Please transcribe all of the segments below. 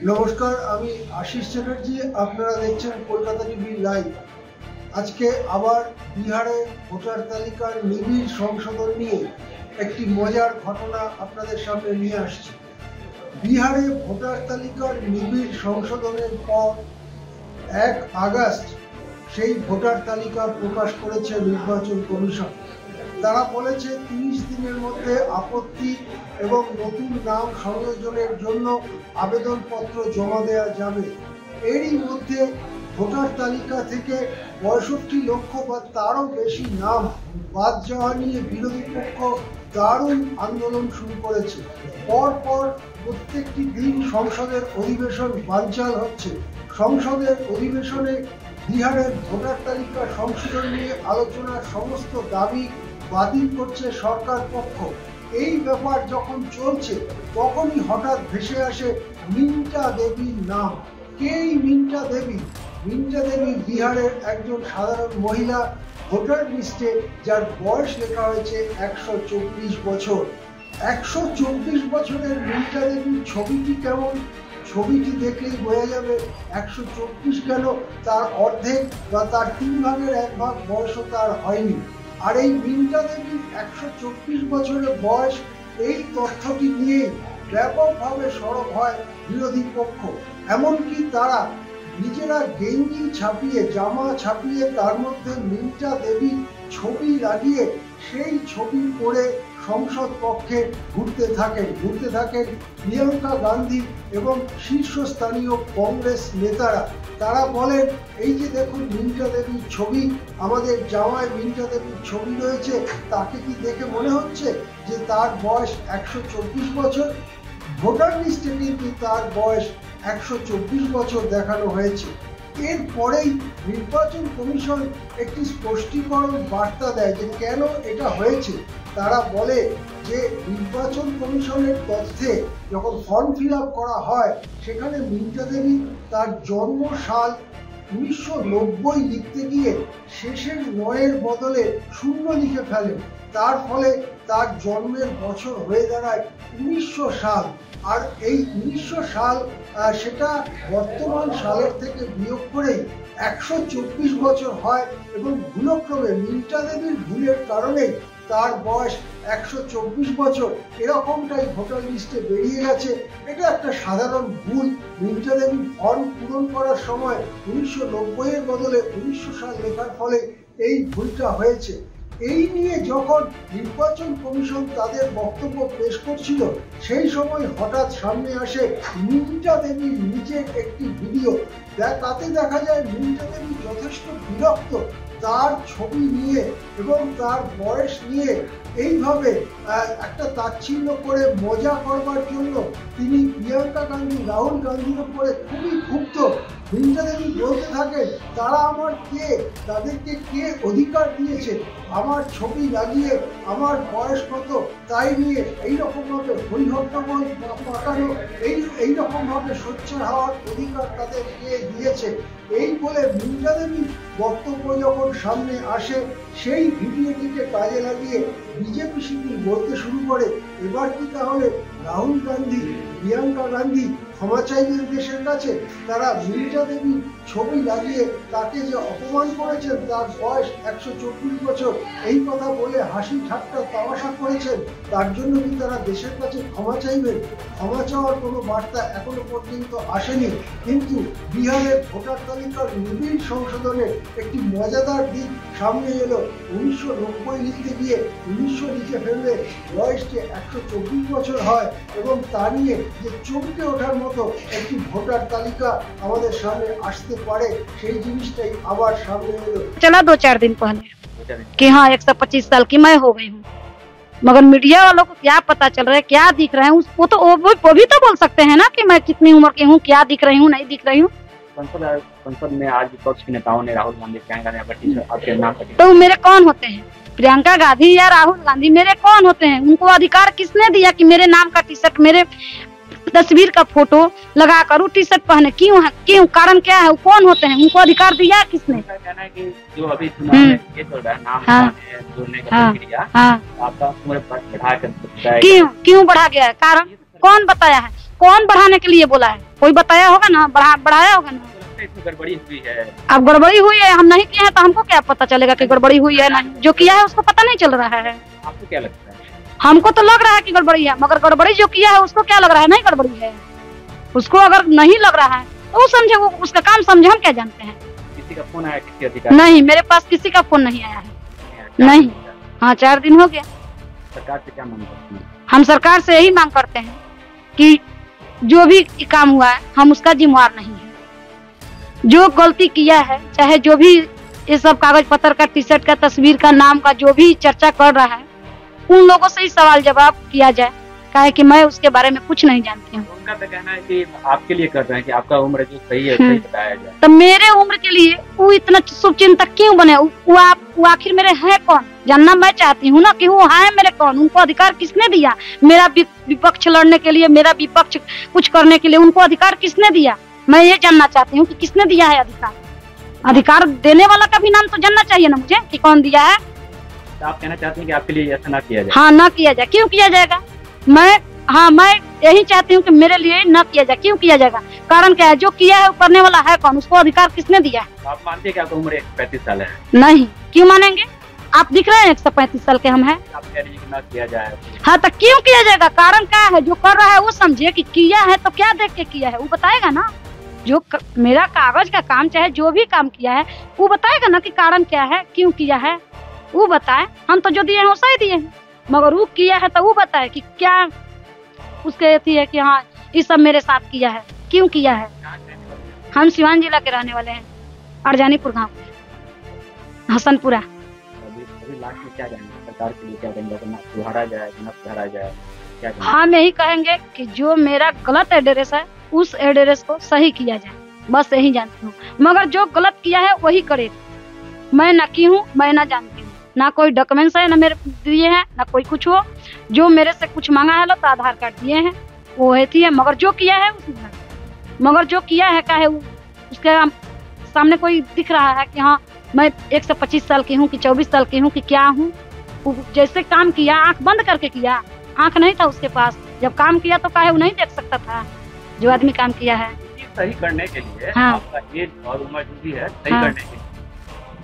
নমস্কার, আমি আশিস চ্যাটার্জি। আপনারা দেখছেন কলকাতা টিভি লাইভ। আজকে আবার বিহারে ভোটার তালিকার নিবিড় সংশোধন নিয়ে একটি মজার ঘটনা আপনাদের সামনে নিয়ে আসছি। বিহারে ভোটার তালিকার নিবিড় সংশোধনের পর 1 আগস্ট সেই ভোটার তালিকা প্রকাশ করেছে নির্বাচন কমিশন। তারা বলেছে 30 দিনের মধ্যে আপত্তি এবং নতুন নাম সংযোজনের জন্য আবেদনপত্র জমা দেওয়া যাবে। এরই মধ্যে ভোটার তালিকা থেকে 65 লক্ষ বা তারও বেশি নাম বাদ যাওয়া নিয়ে বিরোধী পক্ষ দারুণ আন্দোলন শুরু করেছে। পরপর প্রত্যেকটি দিন সংসদের অধিবেশন বানচাল হচ্ছে। সংসদের অধিবেশনে বিহারের ভোটার তালিকা সংশোধন নিয়ে আলোচনার সমস্ত দাবি বাতিল করছে সরকার পক্ষ। এই ব্যাপার যখন চলছে তখনই হঠাৎ ভেসে আসে মিন্টা দেবীর নাম। কে এই মিন্টা দেবী? মিন্টা দেবী বিহারের একজন সাধারণ মহিলা, ভোটার লিস্টে যার বয়স লেখা হয়েছে 124 বছর। 124 বছরের মিন্টা দেবীর ছবিটি কেমন? ছবিটি দেখলেই বোঝা যাবে 124 কেন, তার অর্ধেক বা তার 3 ভাগের 1 ভাগ বয়সও তার হয়নি। আর এই মিন্টা দেবীর 124 বছরের বয়স, এই তথ্যটি নিয়ে ব্যাপকভাবে সরব হয় বিরোধী পক্ষ। এমনকি তারা নিজেরা গেঞ্জি ছাপিয়ে, জামা ছাপিয়ে তার মধ্যে মিন্টা দেবীর ছবি লাগিয়ে সেই ছবি পরে সংসদ কক্ষে ঘুরতে থাকেন প্রিয়াঙ্কা গান্ধী এবং শীর্ষস্থানীয় কংগ্রেস নেতারা। তারা বলেন, এই যে দেখুন মিন্টা দেবীর ছবি, আমাদের জামায় মিন্টা দেবীর ছবি রয়েছে, তাকে কি দেখে মনে হচ্ছে যে তার বয়স 124 বছর? ভোটার লিস্টে কিন্তু তার বয়স 124 বছর দেখানো হয়েছে। এরপরেই নির্বাচন কমিশন একটি স্পষ্টীকরণ বার্তা দেয় যে কেন এটা হয়েছে। তারা বলে যে নির্বাচন কমিশনের তথ্যে যখন ফর্ম ফিল আপ করা হয় সেখানে মিন্টা দেবী তার জন্ম সাল 1990 লিখতে গিয়ে শেষের 9-এর বদলে 0 লিখে ফেলেন। তার ফলে তার জন্মের বছর হয়ে দাঁড়ায় 1900 সাল। আর এই 1900 সাল সেটা বর্তমান সালের থেকে বিয়োগ করেই 124 বছর হয় এবং ভুলক্রমে মিন্টা দেবীর ভুলের কারণে তার বয়স 124 বছর এরকমটাই ভোটার লিস্টে বেরিয়ে গেছে। এটা একটা সাধারণ ভুল। মিন্টা দেবী ফর্ম পূরণ করার সময় 1990-এর বদলে 1900 সাল লেখার ফলে এই ভুলটা হয়েছে। এই নিয়ে যখন নির্বাচন কমিশন তাদের বক্তব্য পেশ করছিল সেই সময় হঠাৎ সামনে আসে মিন্টা দেবীর নিজের একটি ভিডিও। তাতে দেখা যায় মিন্টা দেবী যথেষ্ট বিরক্ত তার ছবি নিয়ে এবং তার বয়স নিয়ে। এইভাবে একটা তাচ্ছিল্য করে মজা করবার জন্য তিনি প্রিয়াঙ্কা গান্ধী, রাহুল গান্ধীর উপরে খুবই ক্ষুব্ধ। মিন্টা দেবী বলতে থাকেন, তারা আমার কে? তাদেরকে কে অধিকার দিয়েছে আমার ছবি লাগিয়ে আমার বয়স কত তাই নিয়ে এইরকমভাবে হরিহট্টগোল পাকানো, এইরকমভাবে সোচ্চার হওয়ার অধিকার তাদের কে দিয়েছে? এই বলে মিন্টা দেবী বক্তব্য যখন সামনে আসে সেই ভিডিওটিকে কাজে লাগিয়ে বিজেপি শিবির বলতে শুরু করে, এবার কি তাহলে রাহুল গান্ধী, প্রিয়াঙ্কা গান্ধী ক্ষমা চাইবেন দেশের কাছে? তারা মিন্টা দেবীর ছবি লাগিয়ে তাকে যে অপমান করেছেন, তার বয়স 124 বছর, এই কথা বলে হাসি ঠাট্টা তামাশা করেছেন, তার জন্য কি তারা দেশের কাছে ক্ষমা চাইবেন? ক্ষমা চাওয়ার কোনো বার্তা এখনো পর্যন্ত আসেনি। কিন্তু বিহারের ভোটার তালিকার নিবিড় সংশোধনের একটি মজাদার দিক সামনে এলো। 1990 লিখতে গিয়ে 1900 লিখে ফেললে বয়সটি 124 বছর হয় এবং তা নিয়ে যে চমকে ওঠার মতো একটি ভোটার তালিকা আমাদের সামনে আসতে পারে সেই জিনিসটাই আবার সামনে এলো। चला 2-4 दिन पहले कि हाँ 125 साल की मैं हो गई हूँ, मगर मीडिया वालों को क्या पता चल रहा है, क्या दिख रहे हैं? वो तो वो भी तो बोल सकते हैं ना कि मैं कितनी उम्र की हूँ, क्या दिख रही हूँ, नहीं दिख रही हूँ। संसद में आज विपक्ष के नेताओं ने राहुल गांधी, प्रियंका गांधी आपके नाम कर दिया। तो मेरे कौन होते हैं? प्रियंका गांधी या राहुल गांधी मेरे कौन होते हैं? उनको अधिकार किसने दिया कि मेरे नाम का टी शर्ट, मेरे तस्वीर का फोटो लगा कर टी शर्ट पहने? क्यों है? क्यों? कारण क्या है? वो कौन होते हैं? उनको अधिकार दिया किसने? कहना है कि जो अभी चुनाव में ये चल रहा है नाम जोड़ने का प्रक्रिया, आपका उम्र बढ़ा कर क्यों बढ़ा गया है? कारण कौन बताया है? कौन बढ़ाने के लिए बोला है? कोई बताया होगा ना, बढ़ाया होगा ना। इसमें गड़बड़ी हुई है। अब गड़बड़ी हुई है, हम नहीं किए हैं तो हमको क्या पता चलेगा कि गड़बड़ी हुई है नहीं? जो किया है उसको पता नहीं चल रहा है। आपको क्या लगता है? हमको तो लग रहा है कि गड़बड़ी है, मगर गड़बड़ी जो किया है उसको क्या लग रहा है नहीं गड़बड़ी है। उसको अगर नहीं लग रहा है तो वो समझे, वो उसका काम समझे, हम क्या जानते हैं। किसी का फोन आया किसी अधिकारी? नहीं, मेरे पास किसी का फोन नहीं आया है। नहीं। हाँ, 4 दिन हो गया। सरकार से क्या मांग करते हैं? हम सरकार से यही मांग करते हैं कि जो भी काम हुआ है हम उसका जिम्मेवार नहीं है। जो गलती किया है, चाहे जो भी ये सब कागज पत्र का, टी शर्ट का, तस्वीर का, नाम का जो भी चर्चा कर रहा है, उन लोगों से ही सवाल जवाब किया जाए, काहे कि मैं उसके बारे में कुछ नहीं जानती हूँ। उनका तो कहना है कि आपके लिए कर रहे हैं कि आपका उम्र जो सही है सही बताया जाए। तो मेरे उम्र के लिए वो इतना शुभचिंतक क्यों बने? वो आखिर मेरे है कौन? जानना मैं चाहती हूँ ना कि वो है मेरे कौन। उनको अधिकार किसने दिया मेरा विपक्ष लड़ने के लिए, मेरा विपक्ष कुछ करने के लिए? उनको अधिकार किसने दिया? मैं ये जानना चाहती हूँ कि किसने दिया है अधिकार। अधिकार देने वाला का भी नाम तो जानना चाहिए ना मुझे कि कौन दिया है। तो आप कहना चाहते हैं कि आपके लिए ऐसा ना किया जाए? हाँ, ना किया जाए। क्यों किया जाएगा? मैं यही चाहती हूँ कि मेरे लिए न किया जाए। क्यों किया जाएगा? कारण क्या है? जो किया है वो करने वाला है कौन? उसको अधिकार किसने दिया है? आप मानते हैं कि आपकी उम्र 135 साल है? नहीं। क्यों मानेंगे? आप दिख रहे हैं 135 साल के हम हैं। आप कह रही हैं कि ना किया जाए। हाँ, तो क्यों किया जाएगा? कारण क्या है? जो कर रहा है वो समझे कि किया है तो क्या देख के किया है वो बताएगा ना। जो मेरा कागज का काम, चाहे जो भी काम किया है, वो बताएगा ना कि कारण क्या है, क्यों किया है, वो बताए। हम तो जो दिए हैं वो सही दिए हैं, मगर वो किया है तो वो बताए कि क्या उसके अथी है कि हाँ ये सब मेरे साथ किया है, क्यों किया है। हम सिवान जिला के रहने वाले हैं, अरजानीपुर गाँव के, हसनपुरा। अभी लास्ट में क्या जाएंगे सरकार के लिए? क्या कहेंगे? ना सुधारा जाए, ना सुधारा जाए, क्या कहेंगे? हम यही कहेंगे कि जो मेरा गलत एड्रेस है उस एड्रेस को सही किया जाए, बस यही जानती हूँ। मगर जो गलत किया है वही करेगा। मैं ना की हूँ, मैं ना जानती हूँ, ना कोई डॉक्यूमेंट्स है, ना मेरे दिए हैं, ना कोई कुछ हो। जो मेरे से कुछ मांगा है तो आधार कार्ड दिए हैं, वो है। मगर जो किया है मगर जो किया है क्या है उसके सामने कोई दिख रहा है कि हाँ मैं 125 साल की हूँ कि 24 साल की हूँ कि क्या हूँ। जैसे काम किया आंख बंद करके किया, आंख नहीं था उसके पास। जब काम किया तो काहे वो नहीं देख सकता था जो आदमी काम किया है। सही करने के लिए हाँ। आपका एज और उम्र जो भी है सही हाँ। करने के लिए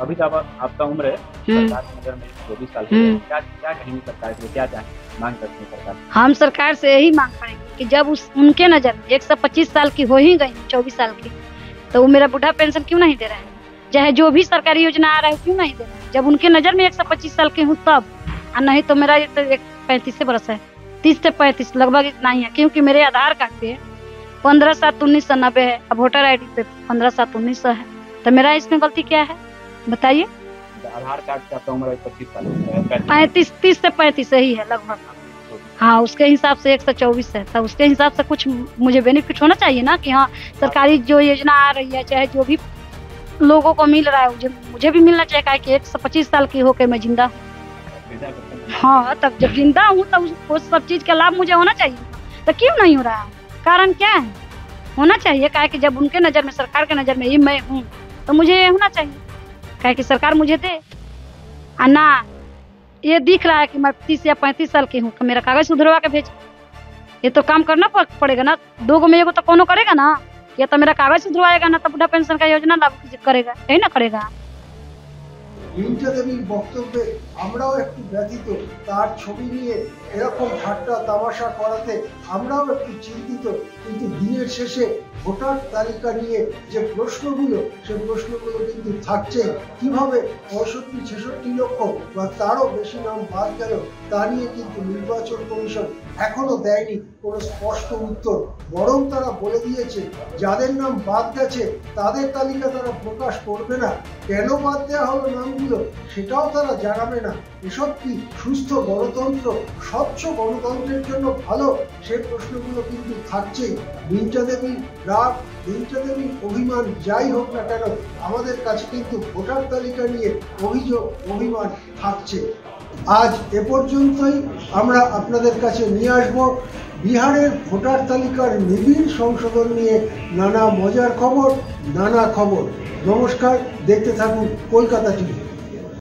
अभी तो आपका उम्र है सरकार की नजर में 24 साल की है। क्या कहेंगे सरकार के लिए? क्या मांग करते हैं सरकार? हम सरकार से यही मांग करेंगे कि जब उनके नजर में 125 साल की हो ही गई, 24 साल की, तो वो मेरा बुढ़ा पेंशन क्यों नहीं दे रहे हैं? चाहे जो भी सरकारी योजना आ रहा है क्यों नहीं दे रहे हैं? जब उनके नजर में 125 साल की हूँ तब, और नहीं तो मेरा 35 बरस है, 30 से 35 लगभग इतना ही है। क्योंकि मेरे आधार कार्ड पे 15/7/1990 है, अब वोटर ID पे 15/7/1900 है। तो मेरा इसमें गलती क्या है बताइए? आधार कार्ड का आपका उम्र 25 साल है, 35, 30 से 35 सही है लगभग। हाँ, उसके हिसाब से 124 है, तो उसके हिसाब से कुछ मुझे बेनिफिट होना चाहिए ना कि हाँ सरकारी जो योजना आ रही है, चाहे जो भी लोगों को मिल रहा है मुझे भी मिलना चाहिए। कि 125 साल की होकर मैं जिंदा हूँ। हाँ, तब जब जिंदा हूँ तब उस सब चीज का लाभ मुझे होना चाहिए। तो क्यों नहीं हो रहा है? कारण क्या है? होना चाहिए। काहे कि जब उनके नजर में, सरकार के नजर में ही मैं हूँ तो मुझे होना चाहिए। काहे कि सरकार मुझे दे, ना ये दिख रहा है कि मैं 30 या 35 साल की हूँ तो मेरा कागज सुधरवा के भेज। ये तो काम करना पड़ेगा ना, 2 गो में एगो तो कोनो करेगा ना। या तो मेरा कागज सुधरवाएगा ना तो बुढ़ा पेंशन का योजना लागू करेगा, यही ना करेगा। রিঞ্জা দেবীর বক্তব্যে আমরাও একটু ব্যথিত। তার ছবি নিয়ে এরকম ঠাট্টা তামাশা করাতে আমরাও একটু চিন্তিত। কিন্তু দিনের শেষে ভোটার তালিকা নিয়ে যে প্রশ্নগুলো, সে প্রশ্নগুলো কিন্তু থাকছে। কিভাবে 65-66 লক্ষ বা তারও বেশি নাম বাদ গেল তা নিয়ে কিন্তু নির্বাচন কমিশন এখনো দেয়নি কোনো স্পষ্ট উত্তর। বরং তারা বলে দিয়েছে যাদের নাম বাদ গেছে তাদের তালিকা তারা প্রকাশ করবে না। কেন বাদ দেওয়া হলো নামগুলো সেটাও তারা জানাবে না। এসব কি সুস্থ গণতন্ত্র, স্বচ্ছ গণতন্ত্রের জন্য ভালো? সেই প্রশ্নগুলো কিন্তু থাকছেই। রিঞ্জা দেবীর রাগ, রিঞ্জা দেবীর অভিমান যাই হোক না কেন, আমাদের কাছে কিন্তু ভোটার তালিকা নিয়ে অভিযোগ, অভিমান থাকছে। আজ এ পর্যন্তই। আমরা আপনাদের কাছে নিয়ে আসব বিহারের ভোটার তালিকার নিবিড় সংশোধন নিয়ে নানা মজার খবর, নানা খবর। নমস্কার, দেখতে থাকুন কলকাতা টিভি।